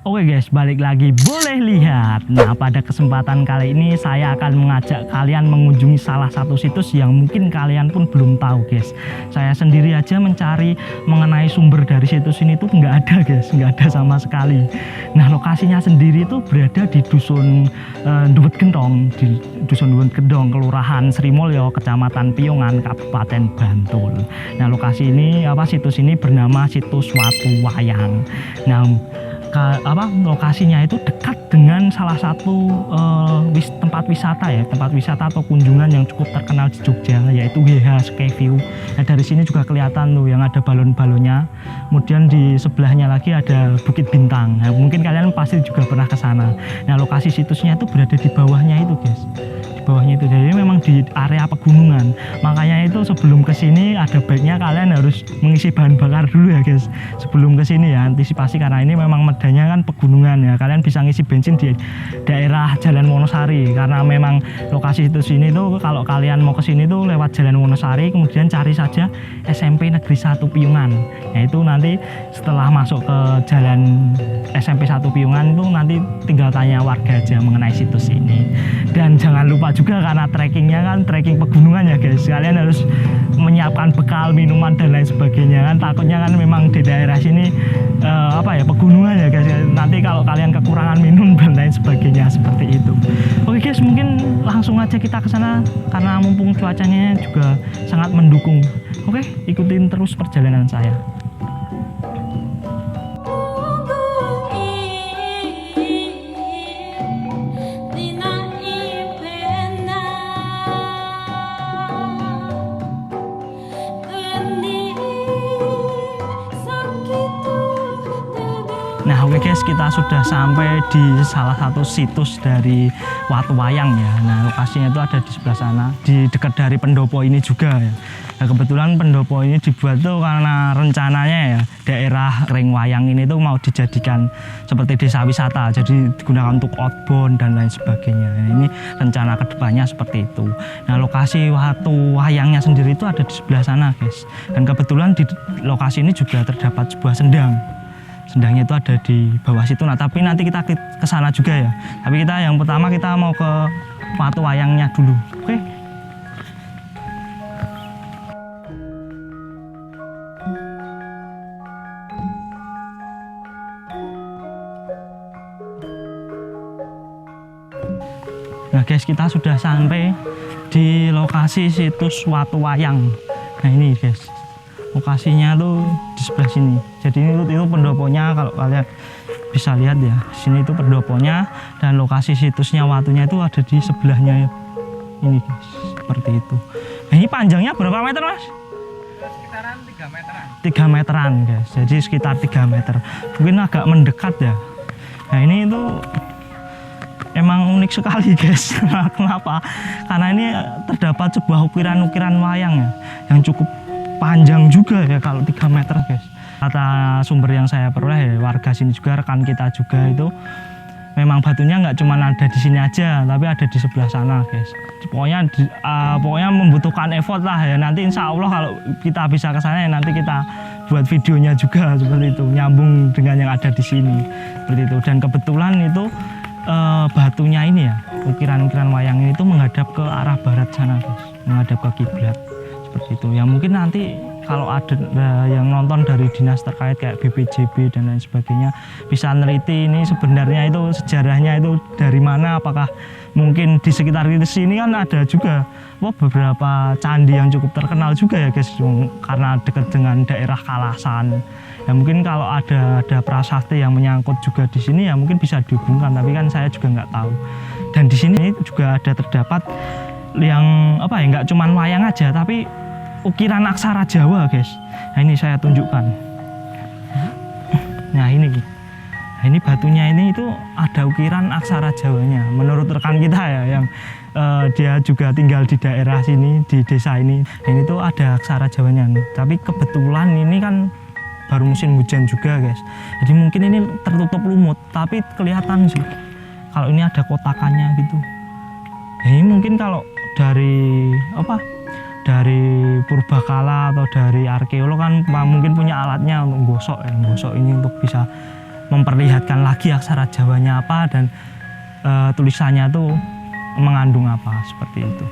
Oke guys, balik lagi boleh lihat. Nah, pada kesempatan kali ini saya akan mengajak kalian mengunjungi salah satu situs yang mungkin kalian pun belum tahu guys. Saya sendiri aja mencari mengenai sumber dari situs ini tuh nggak ada guys, nggak ada sama sekali. Nah, lokasinya sendiri tuh berada di Dusun Duwet Gentong, di Dusun Duwet Gentong, Kelurahan Sri Mulyo, Kecamatan Piyungan, Kabupaten Bantul. Nah, lokasi ini situs ini bernama situs Watu Wayang. Nah, lokasinya itu dekat dengan salah satu tempat wisata atau kunjungan yang cukup terkenal di Jogja, yaitu GH Skyview. Nah, dari sini juga kelihatan tuh yang ada balon-balonnya. Kemudian di sebelahnya lagi ada Bukit Bintang. Nah, mungkin kalian pasti juga pernah ke sana. Nah, lokasi situsnya itu berada di bawahnya itu guys, di bawahnya itu. Jadi memang di area pegunungan. Makanya itu sebelum ke sini ada baiknya kalian harus mengisi bahan bakar dulu ya guys, sebelum ke sini ya, antisipasi karena ini memang medanya kan pegunungan ya. Kalian bisa ngisi bensin di daerah Jalan Wonosari karena memang lokasi itu sini tuh kalau kalian mau ke sini tuh lewat Jalan Wonosari, kemudian cari saja SMP Negeri 1 Piyungan. Nah, itu nanti setelah masuk ke jalan SMP 1 Piyungan itu nanti tinggal tanya warga aja mengenai situs ini. Dan jangan lupa juga karena trekkingnya kan trekking pegunungan ya guys, kalian harus menyiapkan bekal, minuman dan lain sebagainya kan, takutnya kan memang di daerah sini pegunungan ya guys, nanti kalau kalian kekurangan minum dan lain sebagainya seperti itu. Oke guys, mungkin langsung aja kita ke sana karena mumpung cuacanya juga sangat mendukung. Oke, ikutin terus perjalanan saya. Nah, oke guys, kita sudah sampai di salah satu situs dari Watu Wayang ya. Nah, lokasinya itu ada di sebelah sana, di dekat dari pendopo ini juga ya. Nah, kebetulan pendopo ini dibuat tuh karena rencananya ya daerah Ring Wayang ini tuh mau dijadikan seperti desa wisata, jadi digunakan untuk outbound dan lain sebagainya. Nah, ini rencana kedepannya seperti itu. Nah, lokasi Watu Wayangnya sendiri itu ada di sebelah sana guys. Dan kebetulan di lokasi ini juga terdapat sebuah sendang. Sendangnya itu ada di bawah situ. Nah, tapi nanti kita ke sana juga ya. Tapi kita yang pertama kita mau ke Watu Wayangnya dulu. Oke. Nah, guys, kita sudah sampai di lokasi situs Watu Wayang. Nah, ini guys, lokasinya tuh di sebelah sini. Jadi itu pendoponya, kalau kalian bisa lihat ya, sini itu pendoponya dan lokasi situsnya watunya itu ada di sebelahnya ya. Ini guys, seperti itu. Nah, ini panjangnya berapa meter mas? Sekitaran 3 meteran. 3 meteran guys, jadi sekitar 3 meter. Mungkin agak mendekat ya. Nah, ini itu emang unik sekali guys. Kenapa? Karena ini terdapat sebuah ukiran-ukiran wayang ya, yang cukup panjang juga ya kalau 3 meter guys. Kata sumber yang saya peroleh ya, warga sini juga, rekan kita juga, itu memang batunya nggak cuma ada di sini aja, tapi ada di sebelah sana guys. Pokoknya membutuhkan effort lah ya. Nanti insya Allah kalau kita bisa ke sana ya, nanti kita buat videonya juga seperti itu, nyambung dengan yang ada di sini seperti itu. Dan kebetulan itu batunya ini ya, ukiran-ukiran wayang ini tuh menghadap ke arah barat sana guys, menghadap ke kiblat seperti itu. Ya mungkin nanti kalau ada yang nonton dari dinas terkait kayak BPJB dan lain sebagainya bisa neliti ini sebenarnya itu sejarahnya itu dari mana, apakah mungkin di sekitar sini kan ada juga beberapa candi yang cukup terkenal juga ya guys, karena dekat dengan daerah Kalasan. Ya mungkin kalau ada prasasti yang menyangkut juga di sini ya mungkin bisa dihubungkan, tapi kan saya juga nggak tahu. Dan di sini juga ada terdapat yang nggak cuman wayang aja, tapi ukiran aksara Jawa guys. Nah, ini saya tunjukkan. Nah, ini batunya ini itu ada ukiran aksara Jawanya. Menurut rekan kita ya, yang dia juga tinggal di daerah sini, di desa ini. Nah, ini tuh ada aksara Jawanya. Tapi kebetulan ini kan baru musim hujan juga guys. Jadi mungkin ini tertutup lumut, tapi kelihatan sih kalau ini ada kotakannya gitu. Nah, ini mungkin kalau dari purbakala atau dari arkeolog kan mungkin punya alatnya untuk gosok ini untuk bisa memperlihatkan lagi aksara Jawanya apa dan tulisannya tuh mengandung apa, seperti itu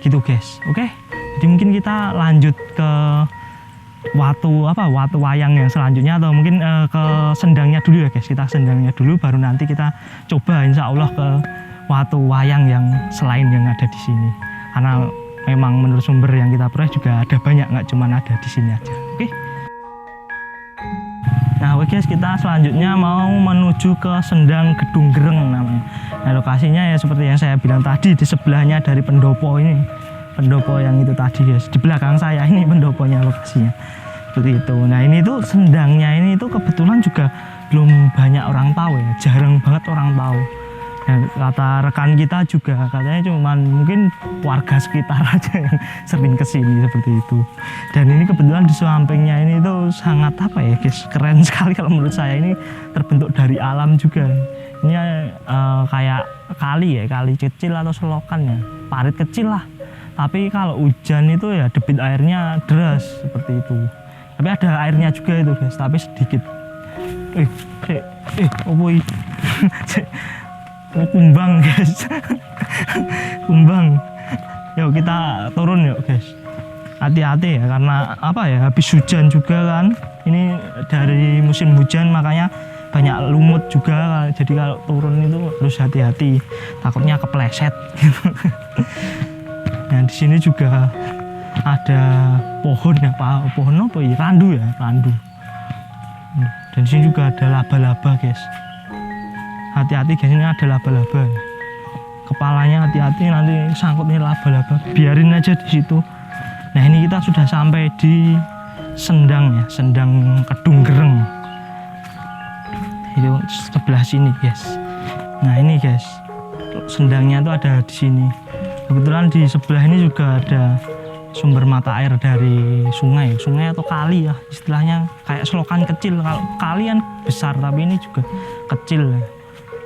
gitu guys. Oke, jadi mungkin kita lanjut ke watu wayang yang selanjutnya, atau mungkin ke sendangnya dulu ya guys. Kita sendangnya dulu, baru nanti kita coba insya Allah ke watu wayang yang selain yang ada di sini, karena memang menurut sumber yang kita peroleh juga ada banyak, nggak cuma ada di sini aja. Oke. Nah oke guys, kita selanjutnya mau menuju ke Sendang Gedung Gereng namanya. Nah lokasinya ya seperti yang saya bilang tadi, di sebelahnya dari pendopo ini, pendopo yang itu tadi guys, di belakang saya ini pendoponya lokasinya seperti itu. Nah ini tuh sendangnya ini tuh kebetulan juga belum banyak orang tahu ya, jarang banget orang tahu. Nah, kata rekan kita juga katanya cuman mungkin warga sekitar aja yang sering kesini seperti itu. Dan ini kebetulan di sampingnya ini tuh sangat apa ya guys, keren sekali kalau menurut saya. Ini terbentuk dari alam juga. Ini kayak kali ya, kali kecil atau selokan ya, parit kecil lah. Tapi kalau hujan itu ya debit airnya deras seperti itu. Tapi ada airnya juga itu guys, tapi sedikit. Kumbang guys. Kumbang. Yuk kita turun yuk guys. Hati-hati ya, karena apa ya, habis hujan juga kan. Ini dari musim hujan makanya banyak lumut juga. Jadi kalau turun itu harus hati-hati, takutnya kepleset. Nah di sini juga ada pohon ya, pohon apa ya? Randu ya, randu. Dan di sini juga ada laba-laba guys. Hati-hati guys, ini ada laba-laba. Kepalanya hati-hati, nanti sangkut nih laba-laba. Biarin aja di situ. Nah ini kita sudah sampai di Sendang ya, Sendang Gedung Gereng. Itu sebelah sini guys. Nah ini guys, sendangnya itu ada di sini. Kebetulan di sebelah ini juga ada sumber mata air dari sungai atau kali ya, istilahnya kayak selokan kecil. Kalau kali kan besar, tapi ini juga kecil ya.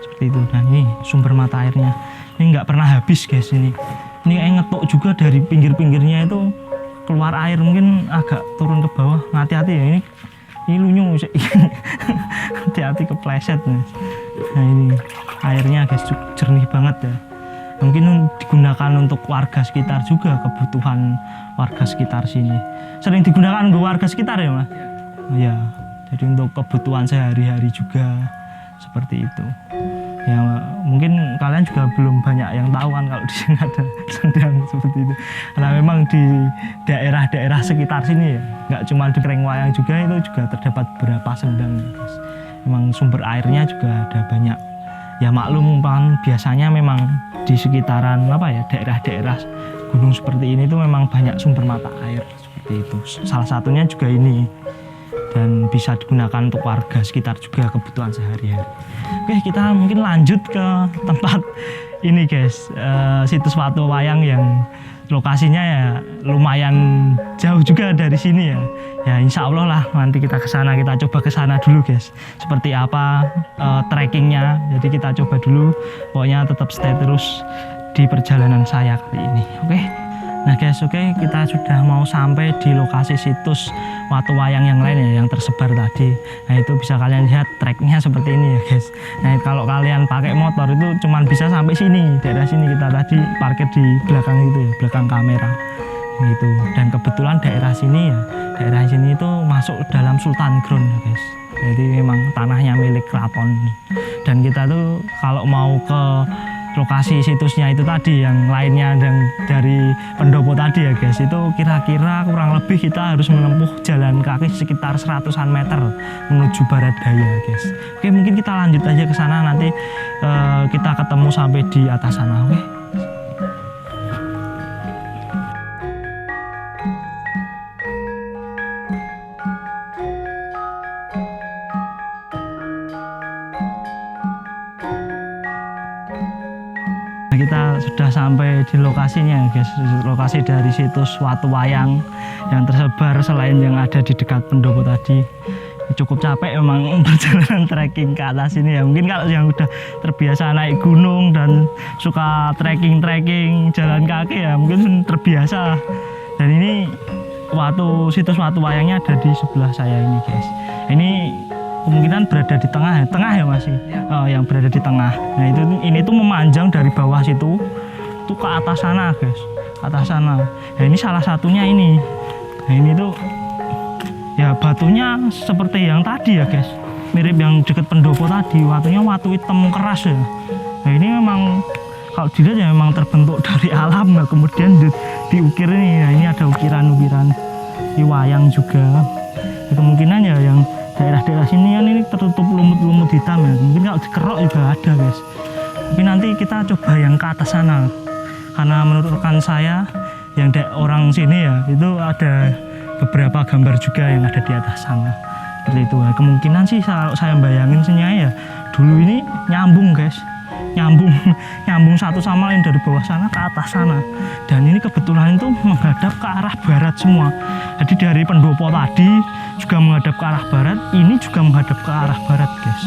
Seperti itu. Nah ini sumber mata airnya, ini nggak pernah habis guys. Ini kayak ngetok juga dari pinggir-pinggirnya itu keluar air, mungkin agak turun ke bawah. Hati-hati ya, ini lunyung sih. Hati-hati kepleset nih. Nah ini airnya guys jernih banget ya. Mungkin digunakan untuk warga sekitar juga, kebutuhan warga sekitar sini. Sering digunakan untuk warga sekitar ya mas? Ya, jadi untuk kebutuhan sehari-hari juga seperti itu. Ya mungkin kalian juga belum banyak yang tahu kan kalau di sini ada sendang seperti itu. Karena memang di daerah-daerah sekitar sini ya, nggak cuma di Kerengwayang juga, itu juga terdapat beberapa sendang. Memang sumber airnya juga ada banyak. Ya maklum kan, biasanya memang di sekitaran apa ya, daerah-daerah gunung seperti ini tuh memang banyak sumber mata air seperti itu. Salah satunya juga ini, dan bisa digunakan untuk warga sekitar juga, kebutuhan sehari-hari. Oke, kita mungkin lanjut ke tempat ini guys, situs watu wayang yang lokasinya ya lumayan jauh juga dari sini ya. Ya insya Allah lah nanti kita ke sana, kita coba ke sana dulu guys. Seperti apa trekkingnya, jadi kita coba dulu. Pokoknya tetap stay terus di perjalanan saya kali ini. Oke. Nah guys, oke, kita sudah mau sampai di lokasi situs watu wayang yang lain ya, yang tersebar tadi. Nah itu bisa kalian lihat treknya seperti ini ya guys. Nah kalau kalian pakai motor itu cuman bisa sampai sini, daerah sini. Kita tadi parkir di belakang itu ya, belakang kamera gitu. Dan kebetulan daerah sini itu masuk dalam Sultan Ground ya guys. Jadi memang tanahnya milik keraton. Dan kita tuh kalau mau ke lokasi situsnya itu tadi yang lainnya, dan dari pendopo tadi ya guys, itu kira-kira kurang lebih kita harus menempuh jalan kaki sekitar 100-an meter menuju barat daya guys. Oke, mungkin kita lanjut aja ke sana, nanti kita ketemu sampai di atas sana. Oke. Kita sudah sampai di lokasinya guys, lokasi dari situs watu wayang yang tersebar selain yang ada di dekat pendopo tadi. Cukup capek memang perjalanan trekking ke atas ini ya. Mungkin kalau yang udah terbiasa naik gunung dan suka trekking jalan kaki ya mungkin terbiasa. Dan ini situs watu wayangnya ada di sebelah saya ini guys. Ini kemungkinan berada di tengah ya masih yang berada di tengah. Nah ini tuh memanjang dari bawah situ tuh ke atas sana guys, atas sana. Nah ini salah satunya ini. Nah ini tuh ya batunya seperti yang tadi ya guys, mirip yang deket pendopo tadi, watunya watu hitam keras ya. Nah ini memang kalau dilihat ya memang terbentuk dari alam, nah kemudian diukir ini ya, ini ada ukiran-ukiran di wayang juga. Ya, kemungkinan ya yang daerah-daerah sini kan ini tertutup lumut-lumut hitam ya, mungkin kalau dikerok juga ada guys. Tapi nanti kita coba yang ke atas sana, karena menurut rekan saya yang orang sini ya itu ada beberapa gambar juga yang ada di atas sana seperti itu. Nah, kemungkinan sih saya bayangin sebenarnya ya dulu ini nyambung guys, nyambung satu sama lain dari bawah sana ke atas sana, dan ini kebetulan itu menghadap ke arah barat semua. Jadi dari pendopo tadi juga menghadap ke arah barat, ini juga menghadap ke arah barat guys,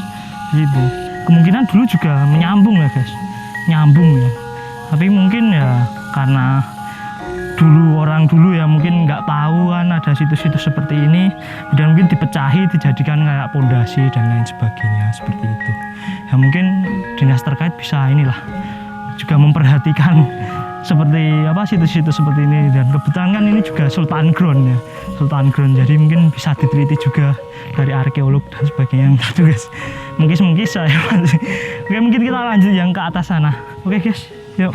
gitu. Kemungkinan dulu juga menyambung ya guys, nyambung ya, tapi mungkin ya karena orang dulu ya mungkin nggak tahu kan ada situs-situs seperti ini, dan mungkin dipecahi dijadikan kayak pondasi dan lain sebagainya seperti itu ya. Mungkin dinas terkait bisa inilah juga memperhatikan seperti apa situs-situs seperti ini, dan kebetulan kan ini juga Sultan Ground ya, Sultan Ground, jadi mungkin bisa diteliti juga dari arkeolog dan sebagainya yang tertulis. Mungkin saya oke, mungkin kita lanjut yang ke atas sana. Oke guys, yuk.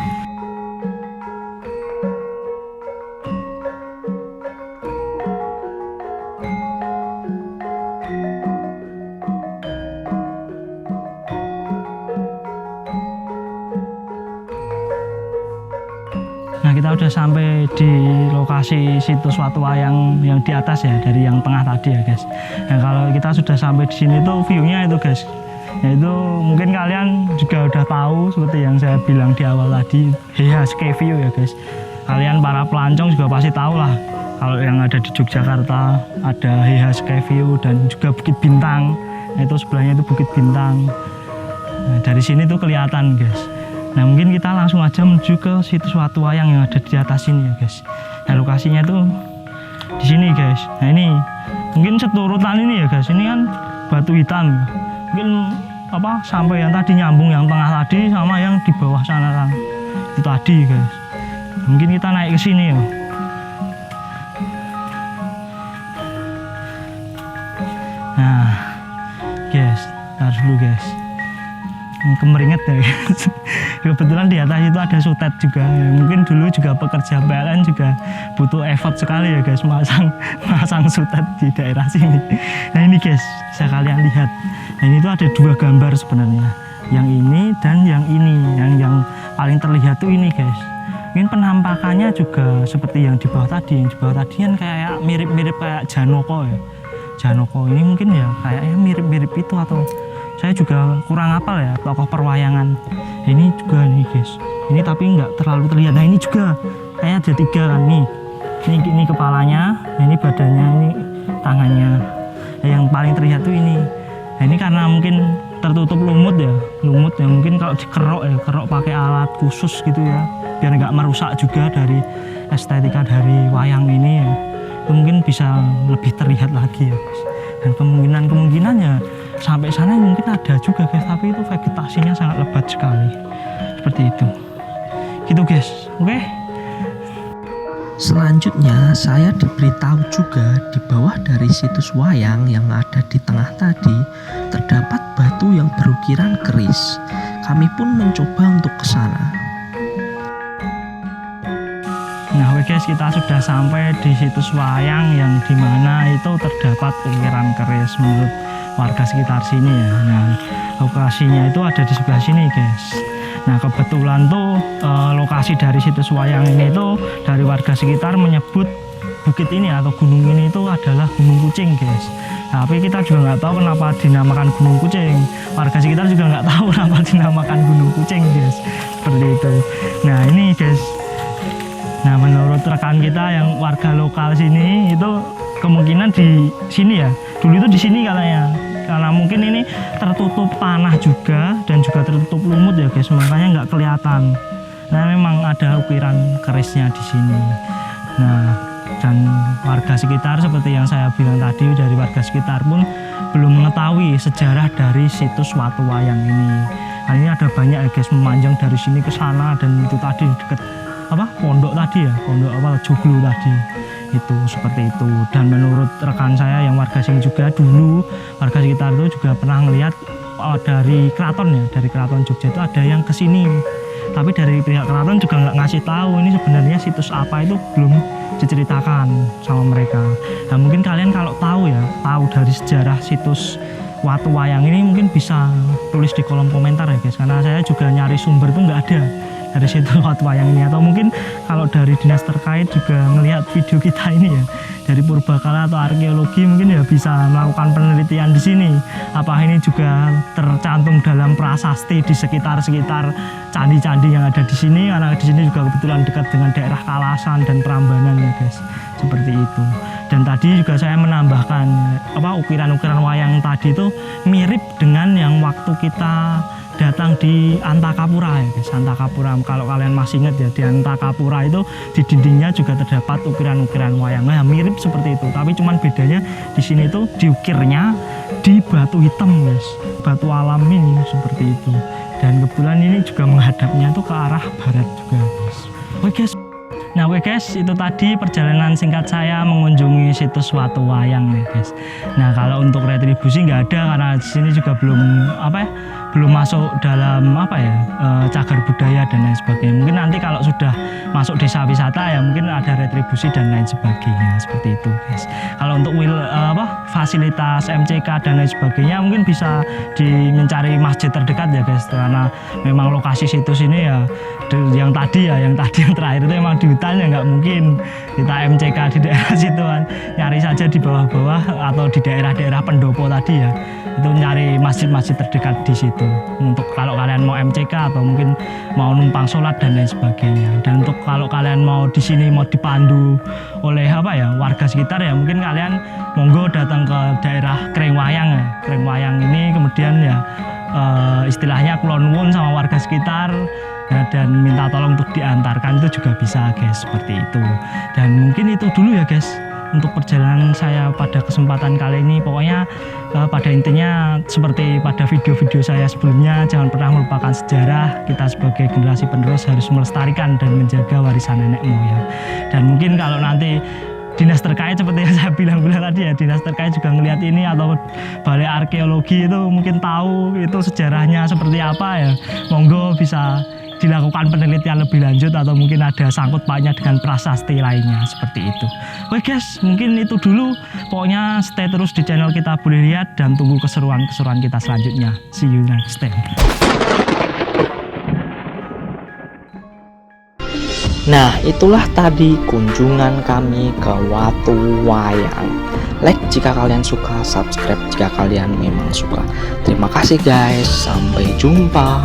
Nah kita udah sampai di lokasi situs watu wayang yang di atas ya, dari yang tengah tadi ya guys. Nah kalau kita sudah sampai di sini tuh view-nya itu guys, ya itu mungkin kalian juga udah tahu seperti yang saya bilang di awal tadi, Heiha Sky View ya guys. Kalian para pelancong juga pasti tahu lah kalau yang ada di Yogyakarta ada Heiha Sky View dan juga Bukit Bintang. Nah, itu sebelahnya itu Bukit Bintang. Nah, dari sini tuh kelihatan guys. Nah mungkin kita langsung aja menuju ke situs watu wayang yang ada di atas sini ya guys. Nah lokasinya tuh di sini guys. Nah ini mungkin seturutan ini ya guys. Ini kan batu hitam. Mungkin apa sampai yang tadi nyambung yang tengah tadi sama yang di bawah sana kan. Itu tadi guys. Mungkin kita naik ke sini ya. Nah guys, taruh dulu guys. Kemeringet ya guys. Kebetulan di atas itu ada sutet juga ya. Mungkin dulu juga pekerja PLN juga butuh effort sekali ya guys masang sutet di daerah sini. Nah ini guys, bisa kalian lihat. Nah ini tuh ada dua gambar sebenarnya, yang ini dan yang ini. Yang paling terlihat tuh ini guys. Mungkin penampakannya juga seperti yang di bawah tadi. Yang di bawah tadi kan kayak mirip-mirip kayak Janoko ya. Janoko ini mungkin ya kayaknya mirip-mirip itu, atau saya juga kurang hafal ya tokoh perwayangan. Ini juga nih guys, ini tapi nggak terlalu terlihat. Nah ini juga kayaknya ada tiga kan nih. Ini kepalanya, ini badannya, ini tangannya. Nah, yang paling terlihat tuh ini. Nah ini karena mungkin tertutup lumut ya mungkin kalau dikerok ya, kerok pakai alat khusus gitu ya, biar nggak merusak juga dari estetika dari wayang ini ya. Itu mungkin bisa lebih terlihat lagi ya guys. Dan kemungkinan ya sampai sana mungkin ada juga guys, tapi itu vegetasinya sangat lebat sekali seperti itu gitu guys. Oke. Selanjutnya saya diberitahu juga di bawah dari situs wayang yang ada di tengah tadi terdapat batu yang berukiran keris. Kami pun mencoba untuk ke sana. Nah oke guys, kita sudah sampai di situs wayang yang dimana itu terdapat ukiran keris menurut warga sekitar sini ya. Nah lokasinya itu ada di sebelah sini guys. Nah kebetulan tuh lokasi dari situs wayang ini tuh dari warga sekitar menyebut bukit ini atau gunung ini itu adalah Gunung Kucing guys. Tapi kita juga nggak tahu kenapa dinamakan Gunung Kucing. Warga sekitar juga nggak tahu kenapa dinamakan Gunung Kucing guys. Seperti itu. Nah ini guys. Nah menurut rekan kita yang warga lokal sini itu kemungkinan di sini ya. Dulu itu di sini katanya. Karena mungkin ini tertutup tanah juga dan juga tertutup lumut ya guys, makanya nggak kelihatan. Nah memang ada ukiran kerisnya di sini. Nah dan warga sekitar seperti yang saya bilang tadi, dari warga sekitar pun belum mengetahui sejarah dari situs Watu Wayang ini. Nah, ini ada banyak ya guys, memanjang dari sini ke sana, dan itu tadi deket pondok tadi ya, pondok Joglo tadi itu seperti itu. Dan menurut rekan saya yang warga sini juga, dulu warga sekitar itu juga pernah melihat dari keraton ya, dari keraton Jogja itu ada yang kesini, tapi dari pihak keraton juga nggak ngasih tahu ini sebenarnya situs apa, itu belum diceritakan sama mereka. Nah, mungkin kalian kalau tahu dari sejarah situs Watu Wayang ini mungkin bisa tulis di kolom komentar ya guys, karena saya juga nyari sumber itu nggak ada dari situs Watu Wayang ini. Atau mungkin kalau dari dinas terkait juga ngelihat video kita ini ya, dari purbakala atau arkeologi, mungkin ya bisa melakukan penelitian di sini. Apa ini juga tercantum dalam prasasti di sekitar candi-candi yang ada di sini, karena di sini juga kebetulan dekat dengan daerah Kalasan dan Prambanan ya guys, seperti itu. Dan tadi juga saya menambahkan ukiran-ukiran wayang tadi itu mirip dengan yang waktu kita datang di Antakapura ya guys. Antakapura, kalau kalian masih ingat ya, di Antakapura itu di dindingnya juga terdapat ukiran-ukiran wayang. Nah, mirip seperti itu, tapi cuman bedanya di sini tuh diukirnya di batu hitam guys, batu alam ini seperti itu. Dan kebetulan ini juga menghadapnya tuh ke arah barat juga guys. Oke guys. Nah guys, itu tadi perjalanan singkat saya mengunjungi situs Watu Wayang ya guys. Nah, kalau untuk retribusi nggak ada, karena di sini juga belum belum masuk dalam cagar budaya dan lain sebagainya. Mungkin nanti kalau sudah masuk desa wisata ya mungkin ada retribusi dan lain sebagainya, seperti itu guys. Kalau untuk fasilitas MCK dan lain sebagainya mungkin bisa mencari masjid terdekat ya guys, karena memang lokasi situs ini ya yang terakhir itu emang di hutan ya, nggak mungkin kita MCK di daerah situ kan. Nyari saja di bawah-bawah atau di daerah-daerah pendopo tadi ya, itu nyari masjid-masjid terdekat di situ untuk kalau kalian mau MCK atau mungkin mau numpang sholat dan lain sebagainya. Dan untuk kalau kalian mau di sini mau dipandu oleh warga sekitar ya, mungkin kalian monggo datang ke daerah Krengwayang ya. Krengwayang ini kemudian ya istilahnya kulon nuwun sama warga sekitar ya, dan minta tolong untuk diantarkan, itu juga bisa guys, seperti itu. Dan mungkin itu dulu ya guys untuk perjalanan saya pada kesempatan kali ini. Pokoknya pada intinya seperti pada video-video saya sebelumnya, jangan pernah melupakan sejarah. Kita sebagai generasi penerus harus melestarikan dan menjaga warisan nenek moyang. Dan mungkin kalau nanti dinas terkait seperti yang saya bilang tadi ya, dinas terkait juga ngelihat ini atau balai arkeologi itu mungkin tahu itu sejarahnya seperti apa ya, monggo bisa dilakukan penelitian lebih lanjut atau mungkin ada sangkut pautnya dengan prasasti lainnya, seperti itu. Oke guys, mungkin itu dulu. Pokoknya stay terus di channel Kita Boleh Lihat dan tunggu keseruan-keseruan kita selanjutnya. See you next time. Nah, itulah tadi kunjungan kami ke Watu Wayang. Like jika kalian suka, subscribe jika kalian memang suka. Terima kasih guys, sampai jumpa.